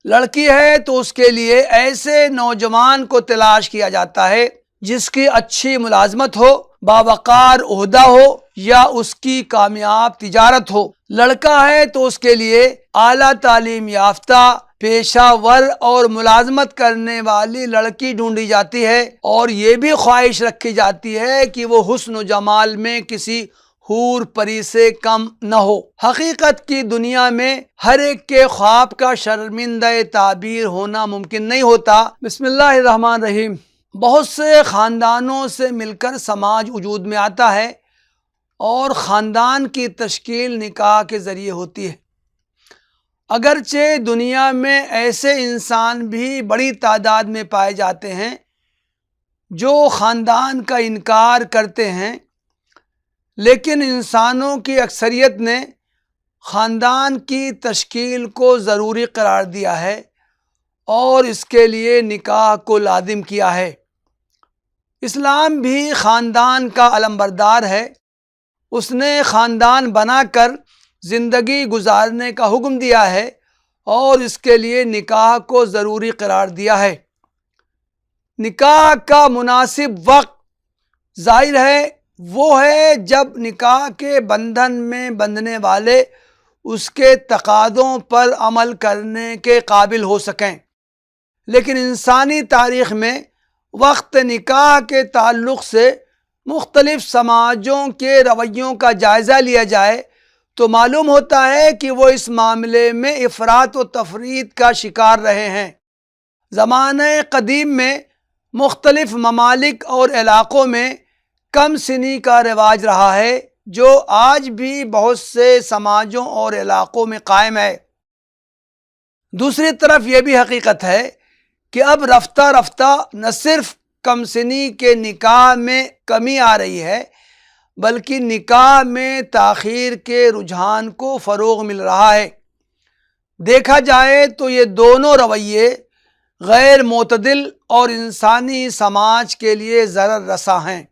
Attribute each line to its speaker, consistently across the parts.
Speaker 1: لڑکی ہے تو اس کے لیے ایسے نوجوان کو تلاش کیا جاتا ہے جس کی اچھی ملازمت ہو، باوقار عہدہ ہو یا اس کی کامیاب تجارت ہو۔ لڑکا ہے تو اس کے لیے اعلیٰ تعلیم یافتہ، پیشہ ور اور ملازمت کرنے والی لڑکی ڈھونڈی جاتی ہے، اور یہ بھی خواہش رکھی جاتی ہے کہ وہ حسن و جمال میں کسی حور پری سے کم نہ ہو۔ حقیقت کی دنیا میں ہر ایک کے خواب کا شرمندہ تعبیر ہونا ممکن نہیں ہوتا۔ بسم اللہ الرحمن الرحیم۔ بہت سے خاندانوں سے مل کر سماج وجود میں آتا ہے، اور خاندان کی تشکیل نکاح کے ذریعے ہوتی ہے۔ اگرچہ دنیا میں ایسے انسان بھی بڑی تعداد میں پائے جاتے ہیں جو خاندان کا انکار کرتے ہیں، لیکن انسانوں کی اکثریت نے خاندان کی تشکیل کو ضروری قرار دیا ہے اور اس کے لیے نکاح کو لازم کیا ہے۔ اسلام بھی خاندان کا علمبردار ہے۔ اس نے خاندان بنا کر زندگی گزارنے کا حکم دیا ہے اور اس کے لیے نکاح کو ضروری قرار دیا ہے۔ نکاح کا مناسب وقت ظاہر ہے وہ ہے جب نکاح کے بندھن میں بندھنے والے اس کے تقاضوں پر عمل کرنے کے قابل ہو سکیں، لیکن انسانی تاریخ میں وقت نکاح کے تعلق سے مختلف سماجوں کے رویوں کا جائزہ لیا جائے تو معلوم ہوتا ہے کہ وہ اس معاملے میں افراط و تفریط کا شکار رہے ہیں۔ زمانہ قدیم میں مختلف ممالک اور علاقوں میں کم سنی کا رواج رہا ہے، جو آج بھی بہت سے سماجوں اور علاقوں میں قائم ہے۔ دوسری طرف یہ بھی حقیقت ہے کہ اب رفتہ رفتہ نہ صرف کم سنی کے نکاح میں کمی آ رہی ہے، بلکہ نکاح میں تاخیر کے رجحان کو فروغ مل رہا ہے۔ دیکھا جائے تو یہ دونوں رویے غیر معتدل اور انسانی سماج کے لیے ضرر رساں ہیں۔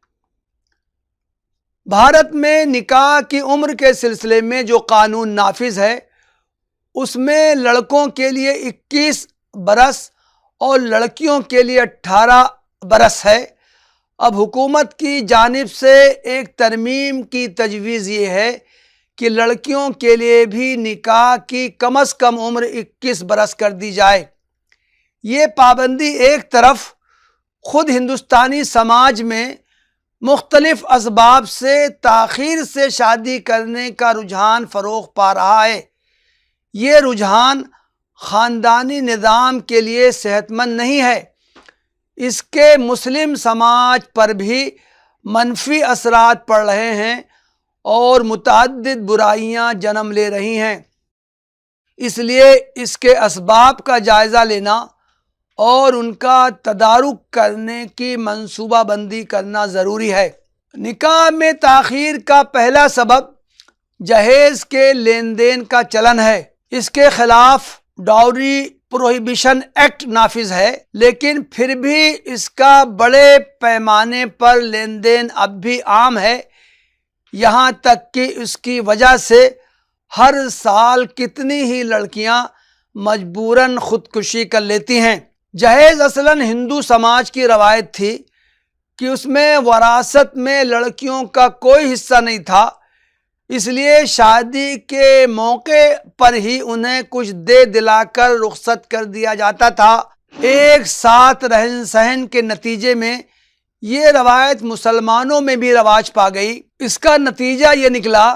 Speaker 1: بھارت میں نکاح کی عمر کے سلسلے میں جو قانون نافذ ہے اس میں لڑکوں کے لیے 21 برس اور لڑکیوں کے لیے 18 برس ہے۔ اب حکومت کی جانب سے ایک ترمیم کی تجویز یہ ہے کہ لڑکیوں کے لیے بھی نکاح کی کم از کم عمر 21 برس کر دی جائے۔ یہ پابندی ایک طرف خود ہندوستانی سماج میں مختلف اسباب سے تاخیر سے شادی کرنے کا رجحان فروغ پا رہا ہے۔ یہ رجحان خاندانی نظام کے لیے صحت مند نہیں ہے۔ اس کے مسلم سماج پر بھی منفی اثرات پڑ رہے ہیں اور متعدد برائیاں جنم لے رہی ہیں۔ اس لیے اس کے اسباب کا جائزہ لینا اور ان کا تدارک کرنے کی منصوبہ بندی کرنا ضروری ہے۔ نکاح میں تاخیر کا پہلا سبب جہیز کے لین دین کا چلن ہے۔ اس کے خلاف ڈاوری پروہیبیشن ایکٹ نافذ ہے، لیکن پھر بھی اس کا بڑے پیمانے پر لین دین اب بھی عام ہے، یہاں تک کہ اس کی وجہ سے ہر سال کتنی ہی لڑکیاں مجبوراً خودکشی کر لیتی ہیں۔ جہیز اصلاً ہندو سماج کی روایت تھی کہ اس میں وراثت میں لڑکیوں کا کوئی حصہ نہیں تھا، اس لیے شادی کے موقع پر ہی انہیں کچھ دے دلا کر رخصت کر دیا جاتا تھا۔ ایک ساتھ رہن سہن کے نتیجے میں یہ روایت مسلمانوں میں بھی رواج پا گئی۔ اس کا نتیجہ یہ نکلا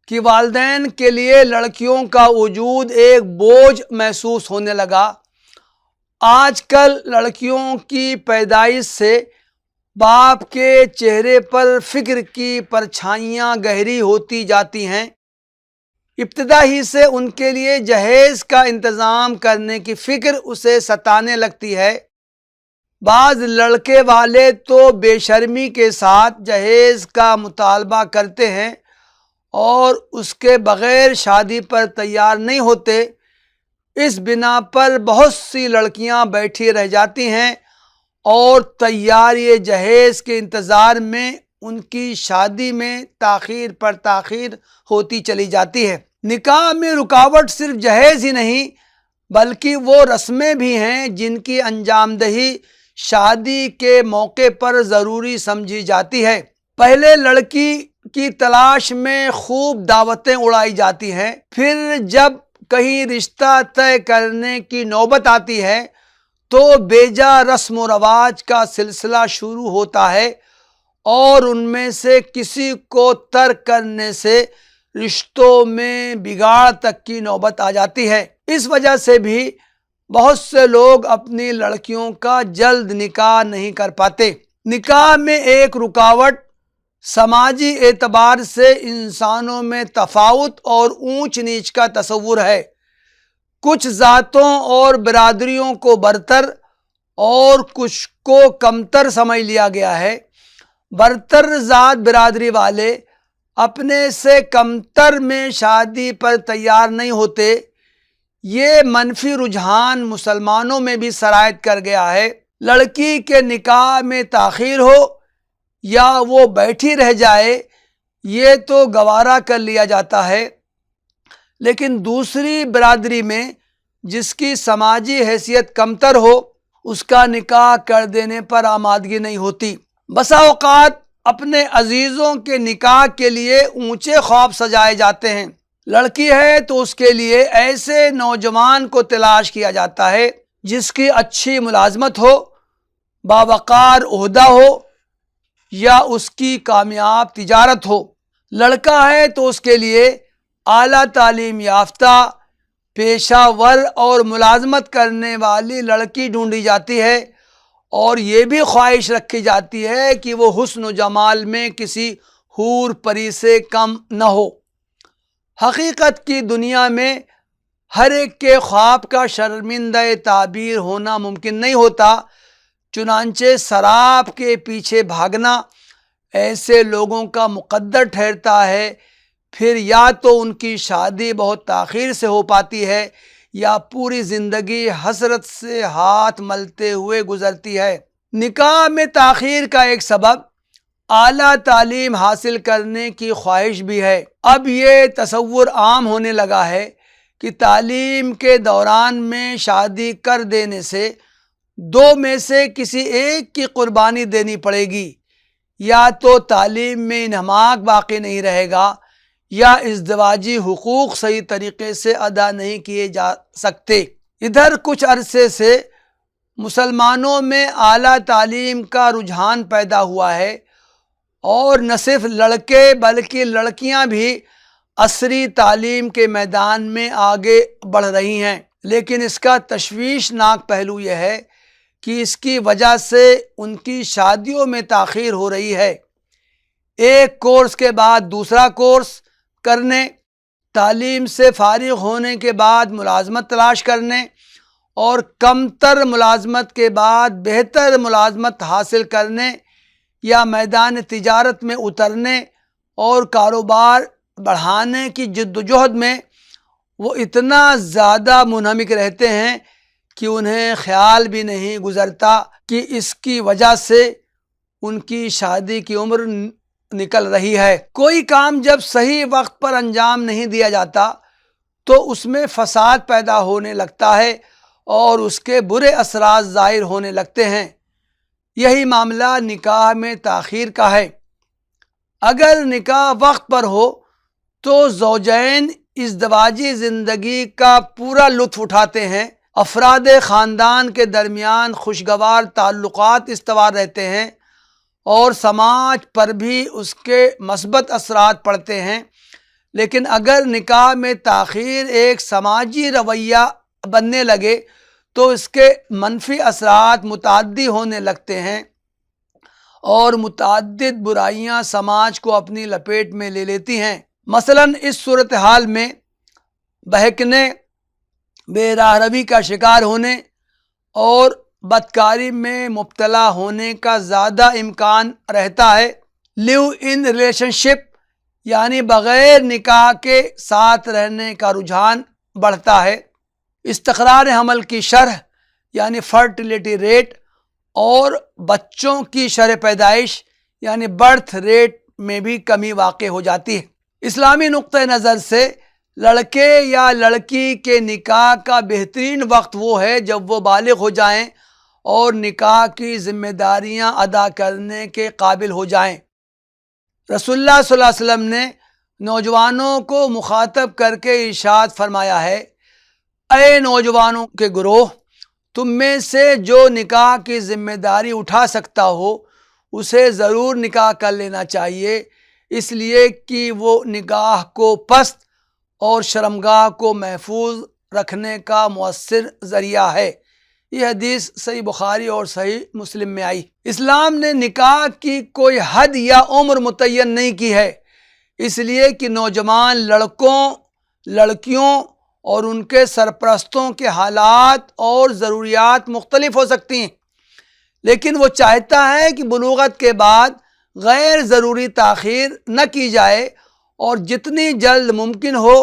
Speaker 1: کہ والدین کے لیے لڑکیوں کا وجود ایک بوجھ محسوس ہونے لگا۔ آج کل لڑکیوں کی پیدائش سے باپ کے چہرے پر فکر کی پرچھائیاں گہری ہوتی جاتی ہیں۔ ابتدا ہی سے ان کے لیے جہیز کا انتظام کرنے کی فکر اسے ستانے لگتی ہے۔ بعض لڑکے والے تو بے شرمی کے ساتھ جہیز کا مطالبہ کرتے ہیں اور اس کے بغیر شادی پر تیار نہیں ہوتے۔ اس بنا پر بہت سی لڑکیاں بیٹھی رہ جاتی ہیں اور تیار جہیز کے انتظار میں ان کی شادی میں تاخیر پر تاخیر ہوتی چلی جاتی ہے۔ نکاح میں رکاوٹ صرف جہیز ہی نہیں بلکہ وہ رسمیں بھی ہیں جن کی انجام دہی شادی کے موقع پر ضروری سمجھی جاتی ہے۔ پہلے لڑکی کی تلاش میں خوب دعوتیں اڑائی جاتی ہیں، پھر جب کہیں رشتہ طے کرنے کی نوبت آتی ہے تو بیجا رسم و رواج کا سلسلہ شروع ہوتا ہے اور ان میں سے کسی کو ترک کرنے سے رشتوں میں بگاڑ تک کی نوبت آ جاتی ہے۔ اس وجہ سے بھی بہت سے لوگ اپنی لڑکیوں کا جلد نکاح نہیں کر پاتے۔ نکاح میں ایک رکاوٹ سماجی اعتبار سے انسانوں میں تفاوت اور اونچ نیچ کا تصور ہے۔ کچھ ذاتوں اور برادریوں کو برتر اور کچھ کو کمتر سمجھ لیا گیا ہے۔ برتر ذات برادری والے اپنے سے کمتر میں شادی پر تیار نہیں ہوتے۔ یہ منفی رجحان مسلمانوں میں بھی سرایت کر گیا ہے۔ لڑکی کے نکاح میں تاخیر ہو یا وہ بیٹھی رہ جائے یہ تو گوارا کر لیا جاتا ہے، لیکن دوسری برادری میں جس کی سماجی حیثیت کمتر ہو اس کا نکاح کر دینے پر آمادگی نہیں ہوتی۔ بسا اوقات اپنے عزیزوں کے نکاح کے لیے اونچے خواب سجائے جاتے ہیں۔ لڑکی ہے تو اس کے لیے ایسے نوجوان کو تلاش کیا جاتا ہے جس کی اچھی ملازمت ہو، باوقار عہدہ ہو یا اس کی کامیاب تجارت ہو۔ لڑکا ہے تو اس کے لیے اعلیٰ تعلیم یافتہ، پیشہ ور اور ملازمت کرنے والی لڑکی ڈھونڈی جاتی ہے، اور یہ بھی خواہش رکھی جاتی ہے کہ وہ حسن و جمال میں کسی حور پری سے کم نہ ہو۔ حقیقت کی دنیا میں ہر ایک کے خواب کا شرمندہ تعبیر ہونا ممکن نہیں ہوتا، چنانچہ سراب کے پیچھے بھاگنا ایسے لوگوں کا مقدر ٹھہرتا ہے۔ پھر یا تو ان کی شادی بہت تاخیر سے ہو پاتی ہے یا پوری زندگی حسرت سے ہاتھ ملتے ہوئے گزرتی ہے۔ نکاح میں تاخیر کا ایک سبب اعلیٰ تعلیم حاصل کرنے کی خواہش بھی ہے۔ اب یہ تصور عام ہونے لگا ہے کہ تعلیم کے دوران میں شادی کر دینے سے دو میں سے کسی ایک کی قربانی دینی پڑے گی، یا تو تعلیم میں انہماک باقی نہیں رہے گا یا ازدواجی حقوق صحیح طریقے سے ادا نہیں کیے جا سکتے۔ ادھر کچھ عرصے سے مسلمانوں میں اعلیٰ تعلیم کا رجحان پیدا ہوا ہے، اور نہ صرف لڑکے بلکہ لڑکیاں بھی عصری تعلیم کے میدان میں آگے بڑھ رہی ہیں۔ لیکن اس کا تشویشناک پہلو یہ ہے کہ اس کی وجہ سے ان کی شادیوں میں تاخیر ہو رہی ہے۔ ایک کورس کے بعد دوسرا کورس کرنے، تعلیم سے فارغ ہونے کے بعد ملازمت تلاش کرنے، اور کمتر ملازمت کے بعد بہتر ملازمت حاصل کرنے یا میدان تجارت میں اترنے اور کاروبار بڑھانے کی جد و جہد میں وہ اتنا زیادہ منہمک رہتے ہیں کہ انہیں خیال بھی نہیں گزرتا کہ اس کی وجہ سے ان کی شادی کی عمر نکل رہی ہے۔ کوئی کام جب صحیح وقت پر انجام نہیں دیا جاتا تو اس میں فساد پیدا ہونے لگتا ہے اور اس کے برے اثرات ظاہر ہونے لگتے ہیں۔ یہی معاملہ نکاح میں تاخیر کا ہے۔ اگر نکاح وقت پر ہو تو زوجین ازدواجی زندگی کا پورا لطف اٹھاتے ہیں، افراد خاندان کے درمیان خوشگوار تعلقات استوار رہتے ہیں اور سماج پر بھی اس کے مثبت اثرات پڑتے ہیں۔ لیکن اگر نکاح میں تاخیر ایک سماجی رویہ بننے لگے تو اس کے منفی اثرات متعدی ہونے لگتے ہیں اور متعدد برائیاں سماج کو اپنی لپیٹ میں لے لیتی ہیں۔ مثلاً اس صورتحال میں بہکنے، بے راہ روی کا شکار ہونے اور بدکاری میں مبتلا ہونے کا زیادہ امکان رہتا ہے۔ لیو ان ریلیشن شپ یعنی بغیر نکاح کے ساتھ رہنے کا رجحان بڑھتا ہے۔ استقرار حمل کی شرح یعنی فرٹیلیٹی ریٹ اور بچوں کی شرح پیدائش یعنی برتھ ریٹ میں بھی کمی واقع ہو جاتی ہے۔ اسلامی نقطہ نظر سے لڑکے یا لڑکی کے نکاح کا بہترین وقت وہ ہے جب وہ بالغ ہو جائیں اور نکاح کی ذمہ داریاں ادا کرنے کے قابل ہو جائیں۔ رسول اللہ صلی اللہ علیہ وسلم نے نوجوانوں کو مخاطب کر کے ارشاد فرمایا ہے، اے نوجوانوں کے گروہ، تم میں سے جو نکاح کی ذمہ داری اٹھا سکتا ہو اسے ضرور نکاح کر لینا چاہیے، اس لیے کہ وہ نکاح کو پست اور شرمگاہ کو محفوظ رکھنے کا مؤثر ذریعہ ہے۔ یہ حدیث صحیح بخاری اور صحیح مسلم میں آئی۔ اسلام نے نکاح کی کوئی حد یا عمر متعین نہیں کی ہے، اس لیے کہ نوجوان لڑکوں، لڑکیوں اور ان کے سرپرستوں کے حالات اور ضروریات مختلف ہو سکتی ہیں، لیکن وہ چاہتا ہے کہ بلوغت کے بعد غیر ضروری تاخیر نہ کی جائے اور جتنی جلد ممکن ہو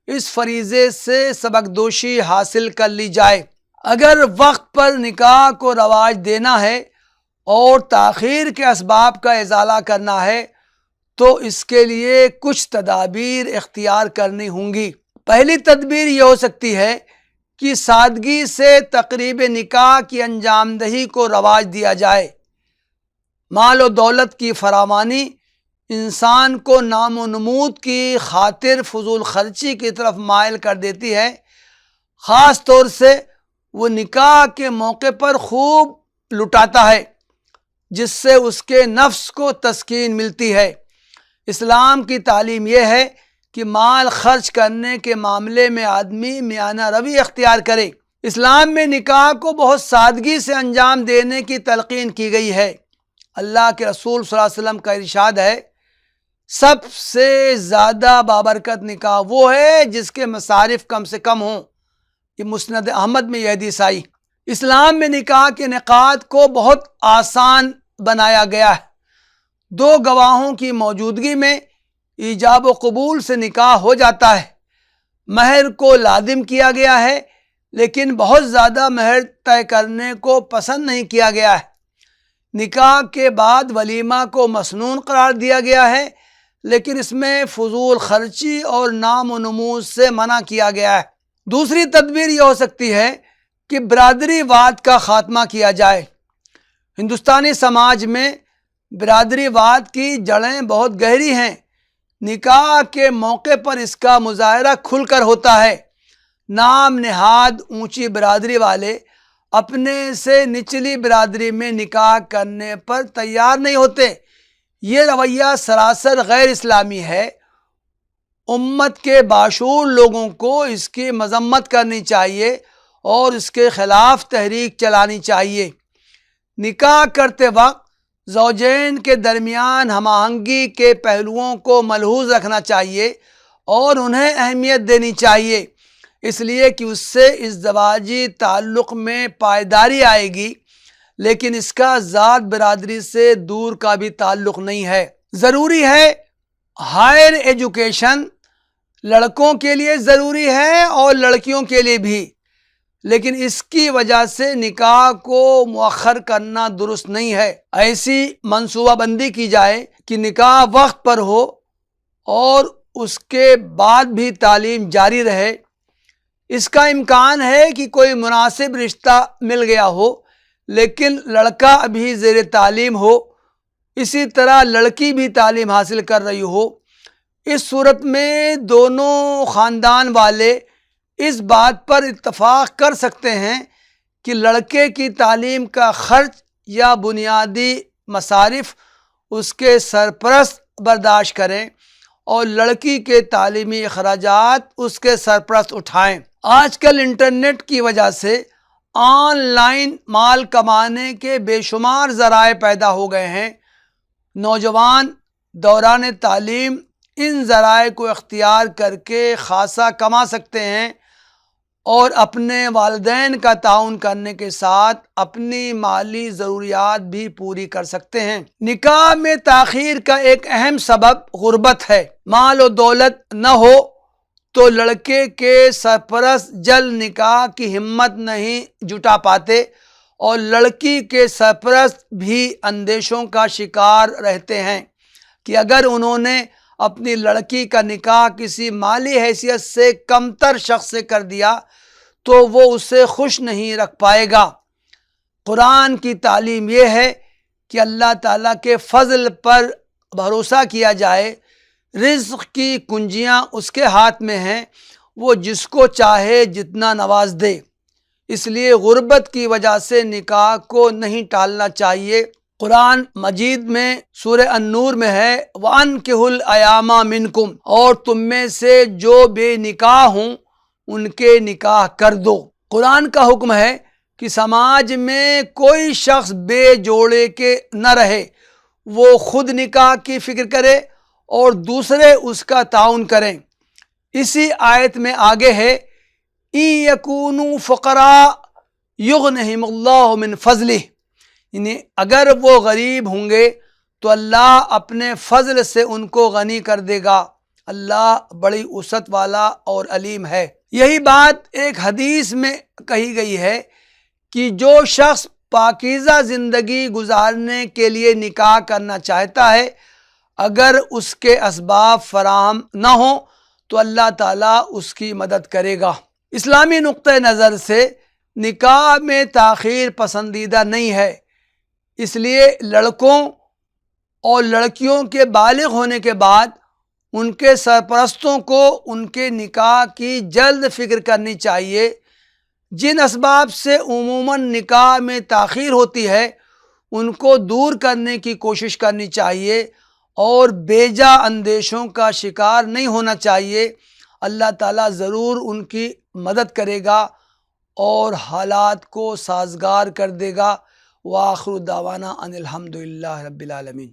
Speaker 1: اس فریضے سے سبکدوشی حاصل کر لی جائے۔ اگر وقت پر نکاح کو رواج دینا ہے اور تاخیر کے اسباب کا ازالہ کرنا ہے تو اس کے لیے کچھ تدابیر اختیار کرنی ہوں گی۔ پہلی تدبیر یہ ہو سکتی ہے کہ سادگی سے تقریب نکاح کی انجام دہی کو رواج دیا جائے۔ مال و دولت کی فراوانی انسان کو نام و نمود کی خاطر فضول خرچی کی طرف مائل کر دیتی ہے، خاص طور سے وہ نکاح کے موقع پر خوب لٹاتا ہے جس سے اس کے نفس کو تسکین ملتی ہے۔ اسلام کی تعلیم یہ ہے کہ مال خرچ کرنے کے معاملے میں آدمی میانہ روی اختیار کرے۔ اسلام میں نکاح کو بہت سادگی سے انجام دینے کی تلقین کی گئی ہے۔ اللہ کے رسول صلی اللہ علیہ وسلم کا ارشاد ہے، سب سے زیادہ بابرکت نکاح وہ ہے جس کے مصارف کم سے کم ہوں۔ یہ مسند احمد میں یہ حدیث آئی۔ اسلام میں نکاح کے انعقاد کو بہت آسان بنایا گیا ہے۔ دو گواہوں کی موجودگی میں ایجاب و قبول سے نکاح ہو جاتا ہے۔ مہر کو لازم کیا گیا ہے لیکن بہت زیادہ مہر طے کرنے کو پسند نہیں کیا گیا ہے۔ نکاح کے بعد ولیمہ کو مسنون قرار دیا گیا ہے لیکن اس میں فضول خرچی اور نام و نمود سے منع کیا گیا ہے۔ دوسری تدبیر یہ ہو سکتی ہے کہ برادری واد کا خاتمہ کیا جائے۔ ہندوستانی سماج میں برادری واد کی جڑیں بہت گہری ہیں۔ نکاح کے موقع پر اس کا مظاہرہ کھل کر ہوتا ہے۔ نام نہاد اونچی برادری والے اپنے سے نچلی برادری میں نکاح کرنے پر تیار نہیں ہوتے۔ یہ رویہ سراسر غیر اسلامی ہے۔ امت کے باشعور لوگوں کو اس کی مذمت کرنی چاہیے اور اس کے خلاف تحریک چلانی چاہیے۔ نکاح کرتے وقت زوجین کے درمیان ہم آہنگی کے پہلوؤں کو ملحوظ رکھنا چاہیے اور انہیں اہمیت دینی چاہیے، اس لیے کہ اس سے ازدواجی تعلق میں پائیداری آئے گی، لیکن اس کا ذات برادری سے دور کا بھی تعلق نہیں ہے۔ ضروری ہے ہائر ایجوکیشن لڑکوں کے لیے ضروری ہے اور لڑکیوں کے لیے بھی، لیکن اس کی وجہ سے نکاح کو مؤخر کرنا درست نہیں ہے۔ ایسی منصوبہ بندی کی جائے کہ نکاح وقت پر ہو اور اس کے بعد بھی تعلیم جاری رہے۔ اس کا امکان ہے کہ کوئی مناسب رشتہ مل گیا ہو لیکن لڑکا ابھی زیر تعلیم ہو، اسی طرح لڑکی بھی تعلیم حاصل کر رہی ہو۔ اس صورت میں دونوں خاندان والے اس بات پر اتفاق کر سکتے ہیں کہ لڑکے کی تعلیم کا خرچ یا بنیادی مصارف اس کے سرپرست برداشت کریں اور لڑکی کے تعلیمی اخراجات اس کے سرپرست اٹھائیں۔ آج کل انٹرنیٹ کی وجہ سے آن لائن مال کمانے کے بے شمار ذرائع پیدا ہو گئے ہیں۔ نوجوان دوران تعلیم ان ذرائع کو اختیار کر کے خاصا کما سکتے ہیں اور اپنے والدین کا تعاون کرنے کے ساتھ اپنی مالی ضروریات بھی پوری کر سکتے ہیں۔ نکاح میں تاخیر کا ایک اہم سبب غربت ہے۔ مال و دولت نہ ہو تو لڑکے کے سرپرست جلد نکاح کی ہمت نہیں جٹا پاتے اور لڑکی کے سرپرست بھی اندیشوں کا شکار رہتے ہیں کہ اگر انہوں نے اپنی لڑکی کا نکاح کسی مالی حیثیت سے کمتر شخص سے کر دیا تو وہ اسے خوش نہیں رکھ پائے گا۔ قرآن کی تعلیم یہ ہے کہ اللہ تعالیٰ کے فضل پر بھروسہ کیا جائے، رزق کی کنجیاں اس کے ہاتھ میں ہیں، وہ جس کو چاہے جتنا نواز دے، اس لیے غربت کی وجہ سے نکاح کو نہیں ٹالنا چاہیے۔ قرآن مجید میں سورہ النور میں ہے وَأَنكِحُوا الْأَيَامَ مِنكُمْ، اور تم میں سے جو بے نکاح ہوں ان کے نکاح کر دو۔ قرآن کا حکم ہے کہ سماج میں کوئی شخص بے جوڑے کے نہ رہے، وہ خود نکاح کی فکر کرے اور دوسرے اس کا تعاون کریں۔ اسی آیت میں آگے ہے إِن يَكُونُوا فُقَرَاءَ يُغْنِهِمُ اللَّهُ مِنْ فَضْلِهِ، یعنی اگر وہ غریب ہوں گے تو اللہ اپنے فضل سے ان کو غنی کر دے گا، اللہ بڑی وسعت والا اور علیم ہے۔ یہی بات ایک حدیث میں کہی گئی ہے کہ جو شخص پاکیزہ زندگی گزارنے کے لیے نکاح کرنا چاہتا ہے، اگر اس کے اسباب فراہم نہ ہوں تو اللہ تعالیٰ اس کی مدد کرے گا۔ اسلامی نقطہ نظر سے نکاح میں تاخیر پسندیدہ نہیں ہے، اس لیے لڑکوں اور لڑکیوں کے بالغ ہونے کے بعد ان کے سرپرستوں کو ان کے نکاح کی جلد فکر کرنی چاہیے۔ جن اسباب سے عموماً نکاح میں تاخیر ہوتی ہے ان کو دور کرنے کی کوشش کرنی چاہیے اور بیجا اندیشوں کا شکار نہیں ہونا چاہیے۔ اللہ تعالیٰ ضرور ان کی مدد کرے گا اور حالات کو سازگار کر دے گا۔ وآخر دعوانا ان الحمد للہ رب العالمین۔